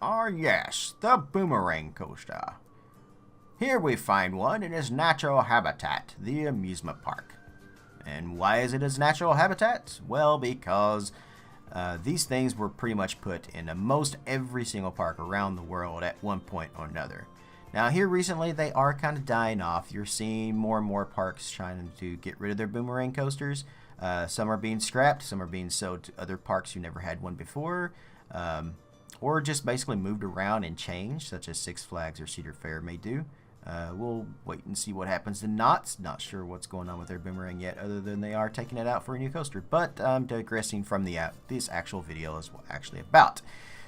Ah yes, the boomerang coaster. Here we find one in its natural habitat, the amusement park. And why is it its natural habitat? Well, because these things were pretty much put into most every single park around the world at one point or another. Now here recently they are kind of dying off. You're seeing more and more parks trying to get rid of their boomerang coasters. Some are being scrapped, some are being sold to other parks who never had one before. Or just basically moved around and changed, such as Six Flags or Cedar Fair may do. We'll wait and see what happens to Knott's. Not sure what's going on with their boomerang yet, other than they are taking it out for a new coaster. But I'm digressing from this actual video is actually about.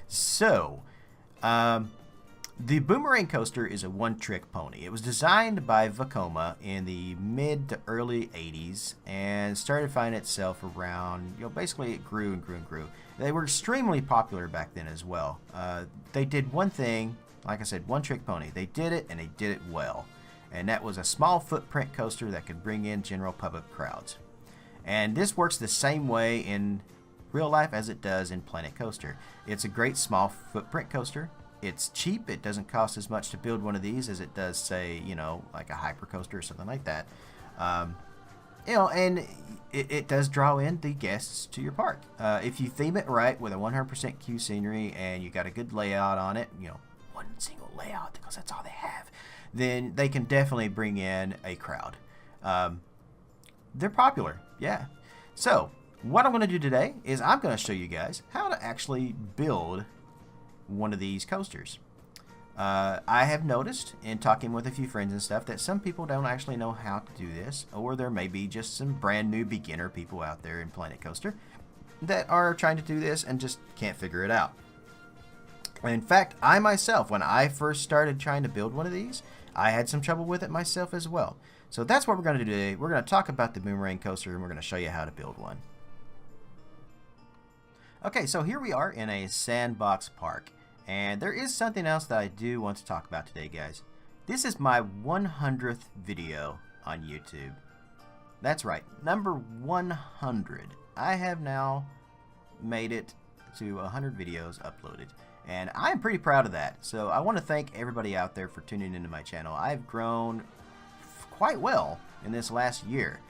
So, the boomerang coaster is a one-trick pony. It was designed by Vekoma in the mid to early 80s and started finding itself around, basically it grew and grew and grew. They were extremely popular back then as well. They did one thing, like I said, one-trick pony. They did it and they did it well. And that was a small footprint coaster that could bring in general public crowds. And this works the same way in real life as it does in Planet Coaster. It's a great small footprint coaster. It's cheap. It doesn't cost as much to build one of these as it does, say, like a hyper coaster or something like that. And it does draw in the guests to your park. If you theme it right with a 100% Q scenery and you got a good layout on it, one single layout because that's all they have, then they can definitely bring in a crowd. They're popular, yeah. So what I'm going to do today is I'm going to show you guys how to actually build one of these coasters. I have noticed in talking with a few friends and stuff that some people don't actually know how to do this, or there may be just some brand new beginner people out there in Planet Coaster that are trying to do this and just can't figure it out. In fact, I myself, when I first started trying to build one of these, I had some trouble with it myself as well. So that's what we're going to do today. We're going to talk about the boomerang coaster and we're going to show you how to build one. Okay, so here we are in a sandbox park, and there is something else that I do want to talk about today, guys. This is my 100th video on YouTube. That's right, number 100. I have now made it to 100 videos uploaded, and I'm pretty proud of that. So I want to thank everybody out there for tuning into my channel. I've grown quite well in this last year,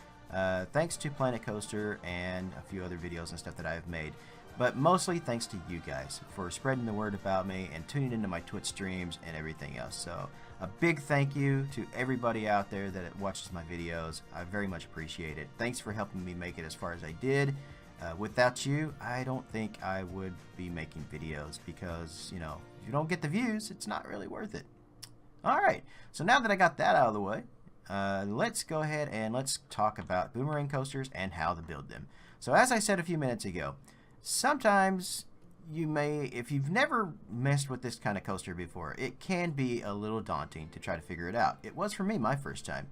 thanks to Planet Coaster and a few other videos and stuff that I've made. But mostly thanks to you guys for spreading the word about me and tuning into my Twitch streams and everything else. So a big thank you to everybody out there that watches my videos. I very much appreciate it. Thanks for helping me make it as far as I did. Without you, I don't think I would be making videos because, if you don't get the views, it's not really worth it. Alright, so now that I got that out of the way, let's go ahead and let's talk about boomerang coasters and how to build them. So as I said a few minutes ago, sometimes you may, if you've never messed with this kind of coaster before, it can be a little daunting to try to figure it out. It was for me my first time.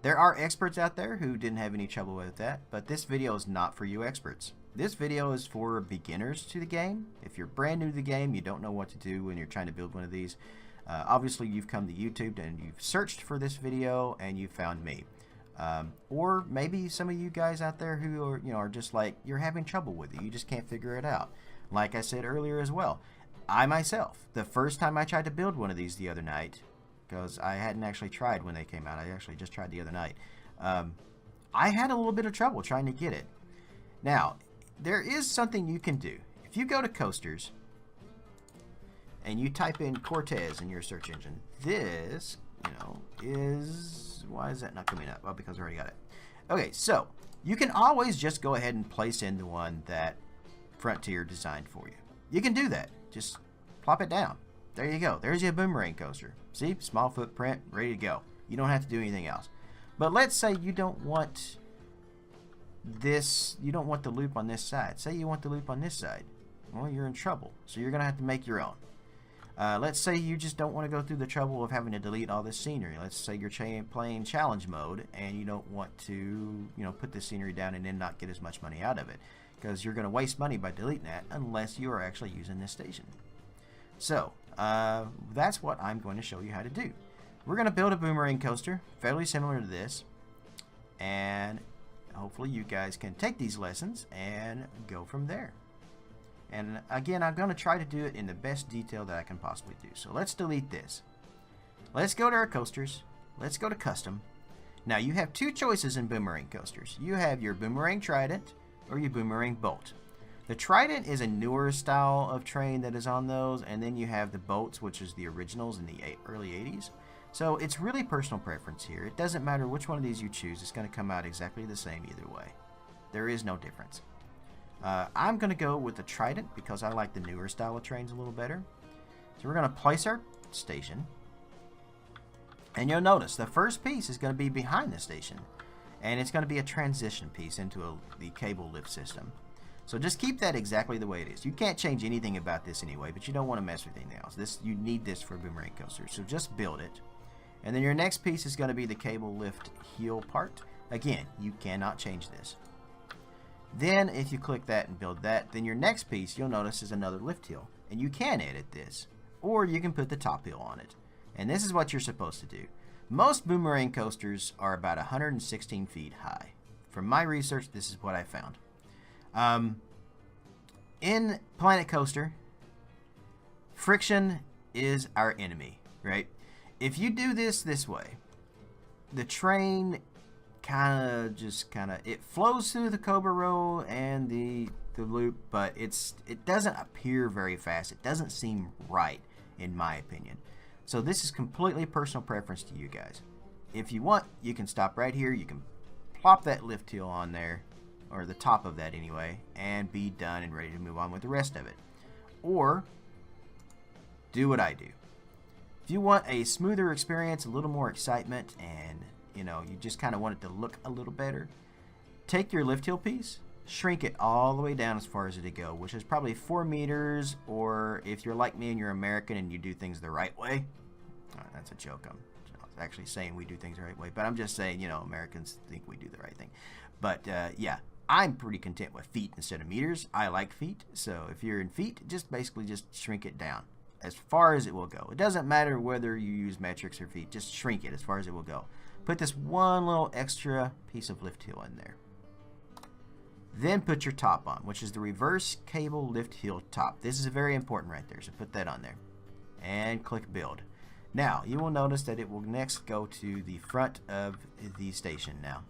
There are experts out there who didn't have any trouble with that, but this video is not for you experts. This video is for beginners to the game. If you're brand new to the game, you don't know what to do when you're trying to build one of these, obviously you've come to YouTube and you've searched for this video and you found me. Or maybe some of you guys out there who are, are just like, you're having trouble with it. You just can't figure it out. Like I said earlier as well, I myself, the first time I tried to build one of these the other night, because I hadn't actually tried when they came out. I actually just tried the other night. I had a little bit of trouble trying to get it. Now, there is something you can do. If you go to coasters and you type in Cortez in your search engine, this, is... Why is that not coming up? Well, because I already got it. Okay, so you can always just go ahead and place in the one that Frontier designed for you. You can do that. Just plop it down. There you go. There's your boomerang coaster. See? Small footprint, ready to go. You don't have to do anything else. But let's say you don't want this, you don't want the loop on this side. Say you want the loop on this side. Well, you're in trouble. So you're going to have to make your own. Let's say you just don't want to go through the trouble of having to delete all this scenery. Let's say you're playing challenge mode and you don't want to, put the scenery down and then not get as much money out of it, because you're going to waste money by deleting that unless you are actually using this station. So that's what I'm going to show you how to do. We're going to build a boomerang coaster fairly similar to this, and hopefully you guys can take these lessons and go from there. And again, I'm going to try to do it in the best detail that I can possibly do. So let's delete this. Let's go to our coasters. Let's go to custom. Now you have two choices in boomerang coasters. You have your boomerang trident or your boomerang bolt. The trident is a newer style of train that is on those, and then you have the bolts, which is the originals in the early 80s. So it's really personal preference here. It doesn't matter which one of these you choose. It's going to come out exactly the same either way. There is no difference. I'm going to go with the trident because I like the newer style of trains a little better. So we're going to place our station. And you'll notice the first piece is going to be behind the station. And it's going to be a transition piece into the cable lift system. So just keep that exactly the way it is. You can't change anything about this anyway, but you don't want to mess with anything else. You need this for a boomerang coaster. So just build it. And then your next piece is going to be the cable lift heel part. Again, you cannot change this. Then if you click that and build that, then your next piece you'll notice is another lift heel. And you can edit this. Or you can put the top heel on it. And this is what you're supposed to do. Most boomerang coasters are about 116 feet high. From my research, this is what I found. In Planet Coaster, friction is our enemy, right? If you do this way, the train it flows through the Cobra roll and the loop, but it doesn't appear very fast. It doesn't seem right, in my opinion. So this is completely personal preference to you guys. If you want, you can stop right here. You can plop that lift heel on there, or the top of that anyway, and be done and ready to move on with the rest of it. Or do what I do. If you want a smoother experience, a little more excitement, and you just kind of want it to look a little better, take your lift heel piece, shrink it all the way down as far as it'll go, which is probably 4 meters, or if you're like me and you're American and you do things the right way. That's a joke. I'm actually saying we do things the right way, but I'm just saying, Americans think we do the right thing. But yeah, I'm pretty content with feet instead of meters. I like feet, so if you're in feet, basically just shrink it down as far as it will go. It doesn't matter whether you use metrics or feet, just shrink it as far as it will go. Put this one little extra piece of lift heel in there. Then put your top on, which is the reverse cable lift heel top. This is very important right there, so put that on there. And click build. Now, you will notice that it will next go to the front of the station now.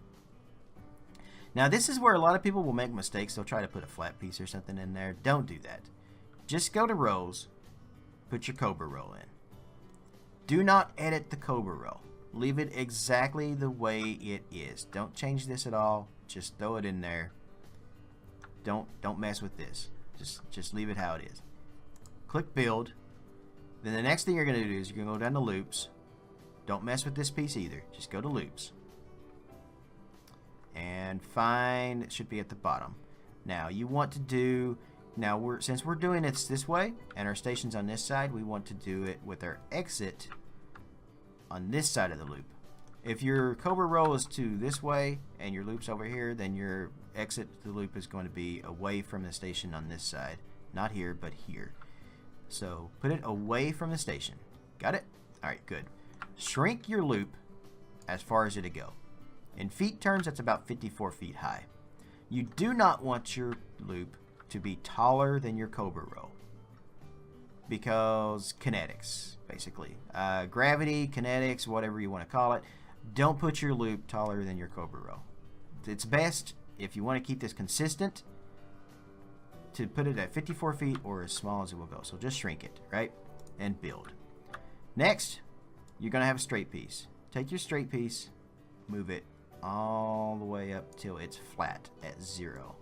Now, this is where a lot of people will make mistakes. They'll try to put a flat piece or something in there. Don't do that. Just go to rows, put your Cobra roll in. Do not edit the Cobra roll. Leave it exactly the way it is. Don't change this at all. Just throw it in there. Don't mess with this. Just leave it how it is. Click build. Then the next thing you're going to do is you're going to go down to loops. Don't mess with this piece either. Just go to loops. And find, it should be at the bottom. Now you want to do, since we're doing it this way and our station's on this side, we want to do it with our exit on this side of the loop. If your Cobra roll is to this way and your loop's over here, then your exit to the loop is going to be away from the station on this side. Not here, but here. So put it away from the station. Got it? Alright, good. Shrink your loop as far as it'll go. In feet terms, that's about 54 feet high. You do not want your loop to be taller than your Cobra roll, because kinetics, basically. Gravity, kinetics, whatever you want to call it. Don't put your loop taller than your Cobra roll. It's best, if you want to keep this consistent, to put it at 54 feet or as small as it will go. So just shrink it, right? And build. Next, you're going to have a straight piece. Take your straight piece, move it all the way up till it's flat at 0.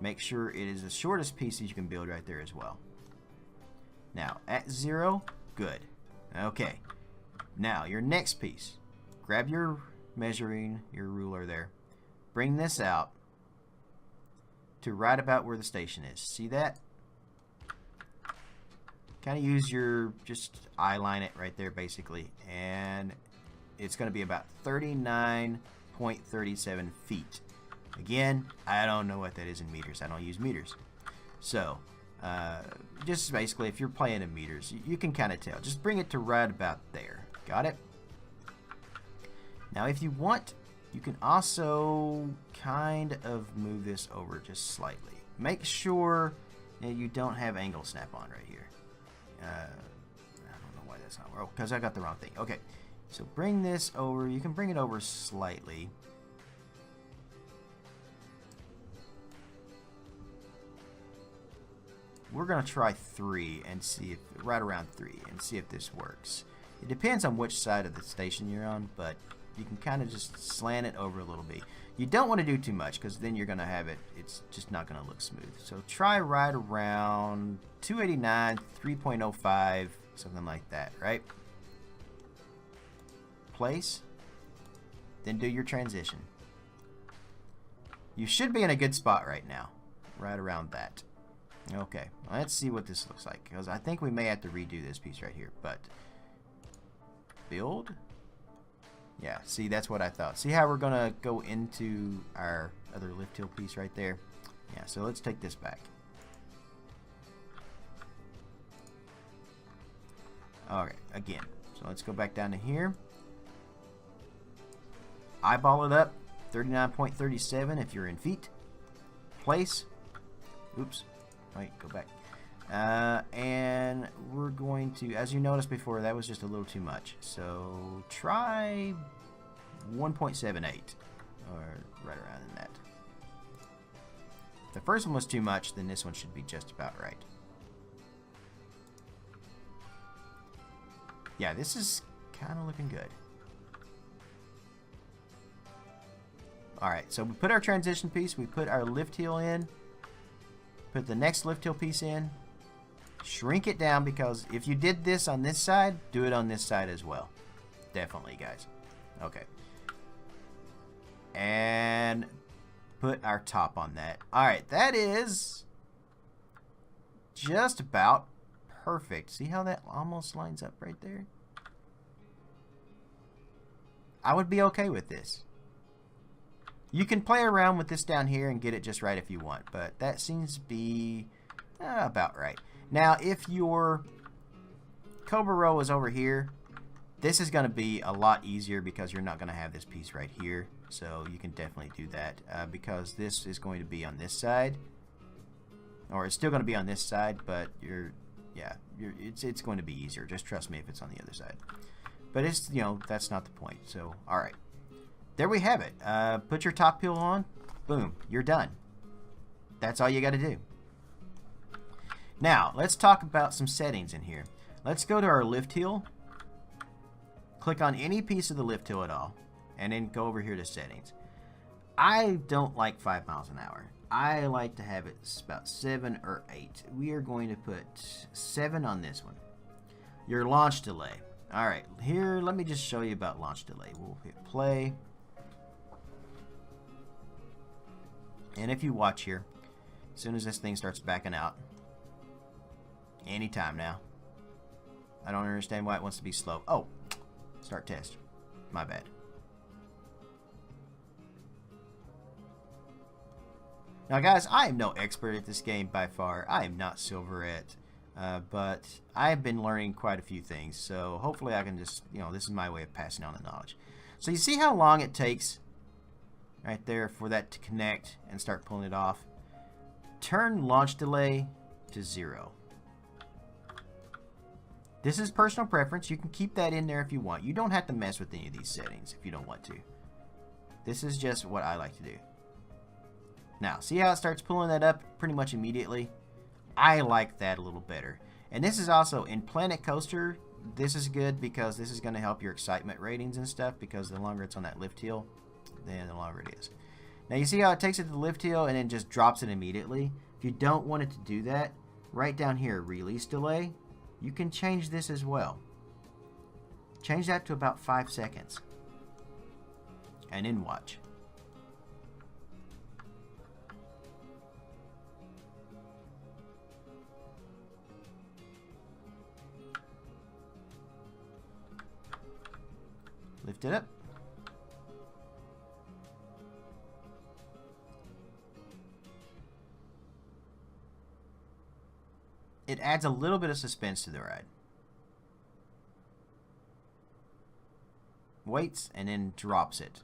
Make sure it is the shortest piece that you can build right there as well. Now, at 0, good. Okay. Now, your next piece. Grab your your ruler there. Bring this out to right about where the station is. See that? Kind of use just eyeline it right there basically. And it's going to be about 39.37 feet. Again, I don't know what that is in meters. I don't use meters. So, just basically, if you're playing in meters, you can kind of tell. Just bring it to right about there. Got it? Now, if you want, you can also kind of move this over just slightly. Make sure Yeah, you don't have angle snap-on right here. I don't know why that's not... Oh, because I got the wrong thing. Okay, so bring this over. You can bring it over slightly. We're going to try 3 and see if... Right around 3 and see if this works. It depends on which side of the station you're on, but you can kind of just slant it over a little bit. You don't want to do too much because then you're going to have it, it's just not going to look smooth. So try right around 289, 3.05, something like that, right? Place, then do your transition. You should be in a good spot right now, right around that. Okay, let's see what this looks like because I think we may have to redo this piece right here, but build. Yeah, see, that's what I thought. See how we're going to go into our other lift hill piece right there? Yeah, so let's take this back. Alright, again. So let's go back down to here. Eyeball it up. 39.37 if you're in feet. Place. Oops. Wait, go back. And we're going to, as you noticed before, that was just a little too much. So try 1.78 or right around in that. If the first one was too much, then this one should be just about right. Yeah, this is kind of looking good. Alright, so we put our transition piece, we put our lift hill in, put the next lift hill piece in. Shrink it down because if you did this on this side, do it on this side as well. Definitely, guys. Okay. And put our top on that. Alright, that is just about perfect. See how that almost lines up right there? I would be okay with this. You can play around with this down here and get it just right if you want, but that seems to be about right. Now, if your Cobra row is over here, this is going to be a lot easier because you're not going to have this piece right here. So you can definitely do that because this is going to be on this side, or it's still going to be on this side, but it's going to be easier. Just trust me if it's on the other side. But it's, you know, that's not the point. So, all right, there we have it. Put your top peel on. Boom, you're done. That's all you got to do. Now, let's talk about some settings in here. Let's go to our lift hill. Click on any piece of the lift hill at all, and then go over here to settings. I don't like 5 miles an hour. I like to have it about 7 or 8. We are going to put 7 on this one. Your launch delay. Alright, here, let me just show you about launch delay. We'll hit play. And if you watch here, as soon as this thing starts backing out, anytime now. I don't understand why it wants to be slow. Oh, start test. My bad. Now, guys, I am no expert at this game by far. I am not silver at, but I've been learning quite a few things. So hopefully I can just, you know, this is my way of passing on the knowledge. So you see how long it takes right there for that to connect and start pulling it off? Turn launch delay to 0. This is personal preference. You can keep that in there if you want. You don't have to mess with any of these settings if you don't want to. This is just what I like to do. Now, see how it starts pulling that up pretty much immediately? I like that a little better. And this is also in Planet Coaster. This is good because this is going to help your excitement ratings and stuff, because the longer it's on that lift hill, then the longer it is. Now, you see how it takes it to the lift hill and then just drops it immediately? If you don't want it to do that, right down here, release delay, you can change this as well. Change that to about 5 seconds. And then watch. Lift it up. It adds a little bit of suspense to the ride. Waits and then drops it.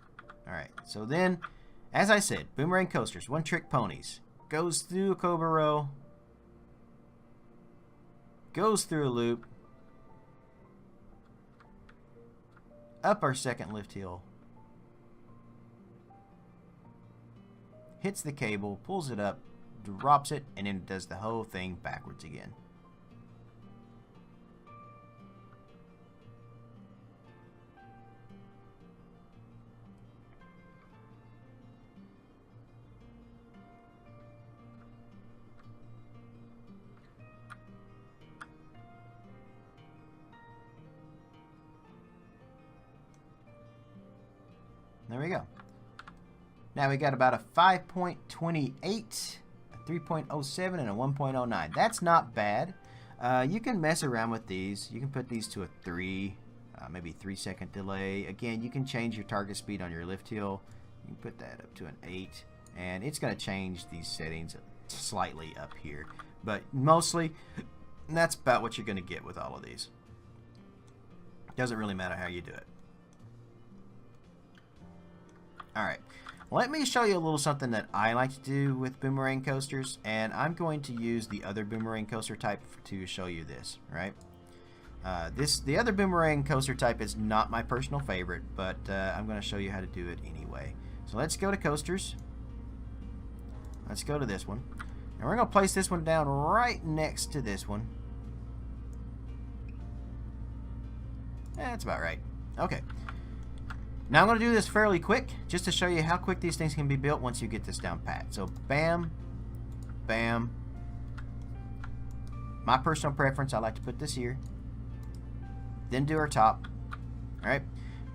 Alright, so then, as I said, Boomerang coasters, one-trick ponies. Goes through a Cobra row, goes through a loop, up our second lift hill, hits the cable, pulls it up, drops it, and then it does the whole thing backwards again. There we go. Now we got about a 5.28, a 3.07, and a 1.09. That's not bad. You can mess around with these. You can put these to a 3, maybe 3-second delay. Again, you can change your target speed on your lift hill. You can put that up to an 8, and it's going to change these settings slightly up here. But mostly, that's about what you're going to get with all of these. Doesn't really matter how you do it. Alright, let me show you a little something that I like to do with boomerang coasters, and I'm going to use the other boomerang coaster type to show you this, right? The other boomerang coaster type is not my personal favorite, but I'm going to show you how to do it anyway. So let's go to coasters. Let's go to this one. And we're going to place this one down right next to this one. That's about right. Okay. Now I'm going to do this fairly quick, just to show you how quick these things can be built once you get this down pat. So bam, bam. My personal preference, I like to put this here. Then do our top. Alright,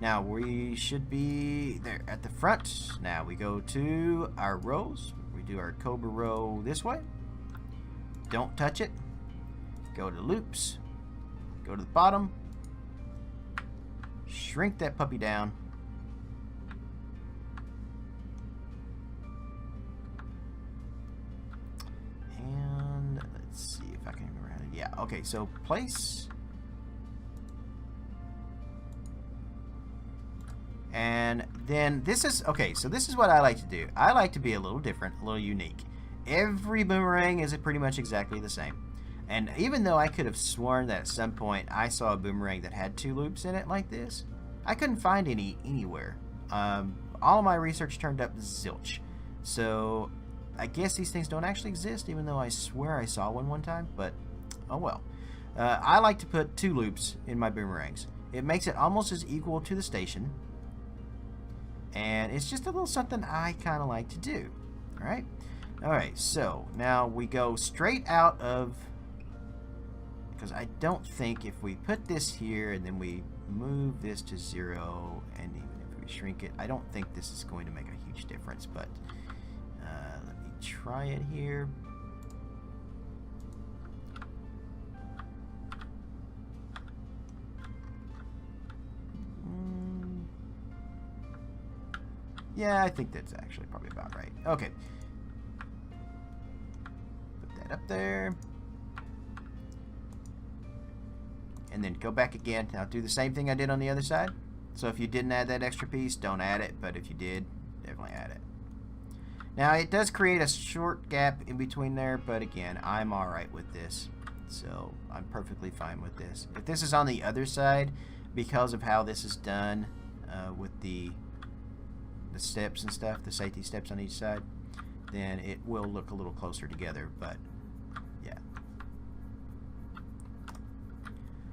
now we should be there at the front. Now we go to our rows. We do our cobra row this way. Don't touch it. Go to loops. Go to the bottom. Shrink that puppy down. Yeah, okay, so place. And then this is, okay, so this is what I like to do. I like to be a little different, a little unique. Every boomerang is pretty much exactly the same. And even though I could have sworn that at some point I saw a boomerang that had 2 loops in it like this, I couldn't find any anywhere. All of my research turned up zilch. So I guess these things don't actually exist, even though I swear I saw one time, but oh well. I like to put 2 loops in my boomerangs. It makes it almost as equal to the station. And it's just a little something I kind of like to do. Alright? Alright, so now we go straight out of... Because I don't think if we put this here and then we move this to 0, and even if we shrink it, I don't think this is going to make a huge difference. But let me try it here. Yeah, I think that's actually probably about right. Okay. Put that up there. And then go back again. Now do the same thing I did on the other side. So if you didn't add that extra piece, don't add it. But if you did, definitely add it. Now it does create a short gap in between there. But again, I'm alright with this. So I'm perfectly fine with this. If this is on the other side, because of how this is done with the steps and stuff, the safety steps on each side, then it will look a little closer together, but yeah.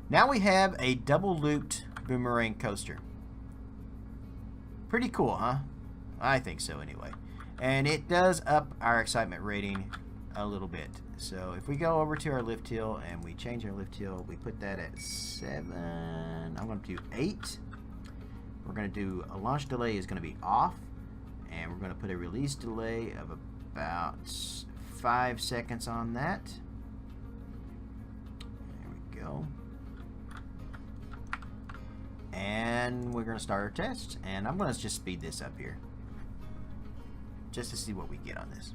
Now we have a double looped boomerang coaster. Pretty cool, huh? I think so anyway. And it does up our excitement rating a little bit. So if we go over to our lift hill and we change our lift hill, we put that at 7. I'm going to do 8. We're going to do a launch delay is going to be off, and we're going to put a release delay of about 5 seconds on that. There we go. And we're going to start our test, and I'm going to just speed this up here just to see what we get on this.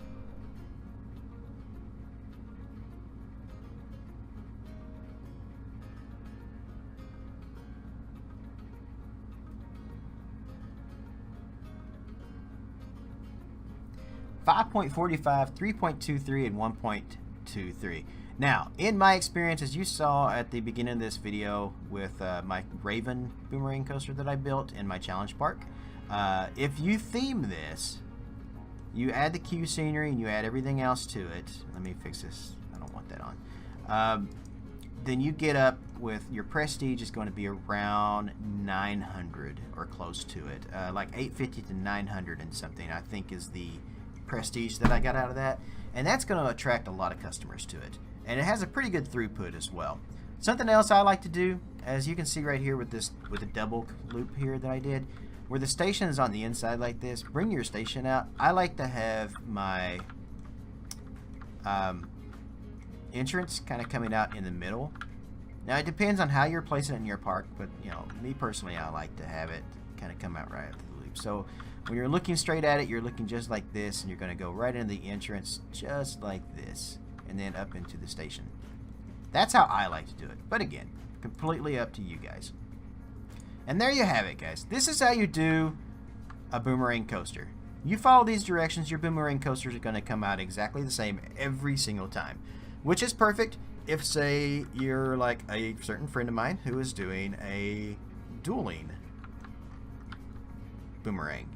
.45, 3.23, and 1.2 2, 3. Now, in my experience, as you saw at the beginning of this video with my Raven boomerang coaster that I built in my challenge park, if you theme this, you add the queue scenery and you add everything else to it. Let me fix this. I don't want that on. Then you get up with your prestige is going to be around 900 or close to it. Like 850 to 900 and something, I think, is the prestige that I got out of that. And that's going to attract a lot of customers to it. And it has a pretty good throughput as well. Something else I like to do, as you can see right here with this, with the double loop here that I did, where the station is on the inside like this, bring your station out. I like to have my entrance kind of coming out in the middle. Now it depends on how you're placing it in your park, but you know, me personally, I like to have it kind of come out right after the loop. So when you're looking straight at it, you're looking just like this, and you're going to go right into the entrance just like this, and then up into the station. That's how I like to do it. But again, completely up to you guys. And there you have it, guys. This is how you do a boomerang coaster. You follow these directions, your boomerang coasters are going to come out exactly the same every single time, which is perfect if, say, you're like a certain friend of mine who is doing a dueling boomerang,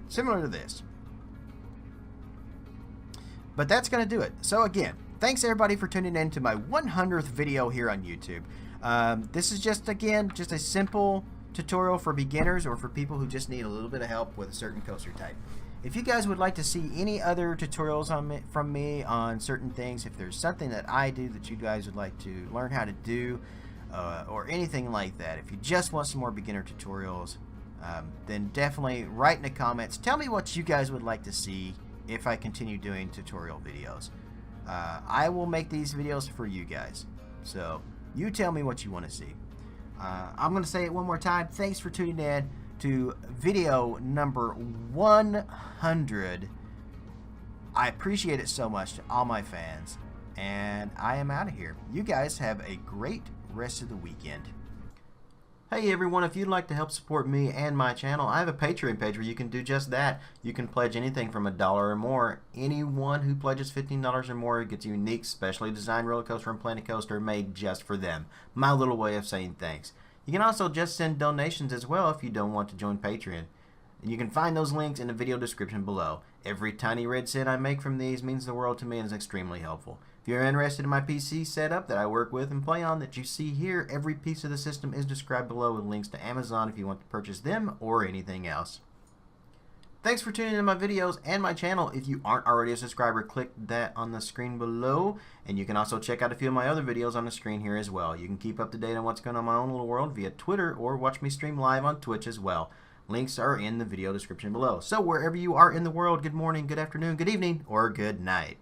similar to this. But that's going to do it. So again, thanks everybody for tuning in to my 100th video here on YouTube. This is just, again, just a simple tutorial for beginners or for people who just need a little bit of help with a certain coaster type. If you guys would like to see any other tutorials from me on certain things, if there's something that I do that you guys would like to learn how to do, or anything like that, if you just want some more beginner tutorials, then definitely write in the comments. Tell me what you guys would like to see if I continue doing tutorial videos. I will make these videos for you guys. So you tell me what you want to see. I'm going to say it one more time. Thanks for tuning in to video number 100. I appreciate it so much to all my fans. And I am out of here. You guys have a great rest of the weekend. Hey everyone, if you'd like to help support me and my channel, I have a Patreon page where you can do just that. You can pledge anything from $1 or more. Anyone who pledges $15 or more gets a unique, specially designed roller coaster and Planet Coaster made just for them. My little way of saying thanks. You can also just send donations as well if you don't want to join Patreon. And you can find those links in the video description below. Every tiny red cent I make from these means the world to me and is extremely helpful. If you're interested in my PC setup that I work with and play on that you see here, every piece of the system is described below with links to Amazon if you want to purchase them or anything else. Thanks for tuning in to my videos and my channel. If you aren't already a subscriber, click that on the screen below. And you can also check out a few of my other videos on the screen here as well. You can keep up to date on what's going on in my own little world via Twitter or watch me stream live on Twitch as well. Links are in the video description below. So wherever you are in the world, good morning, good afternoon, good evening, or good night.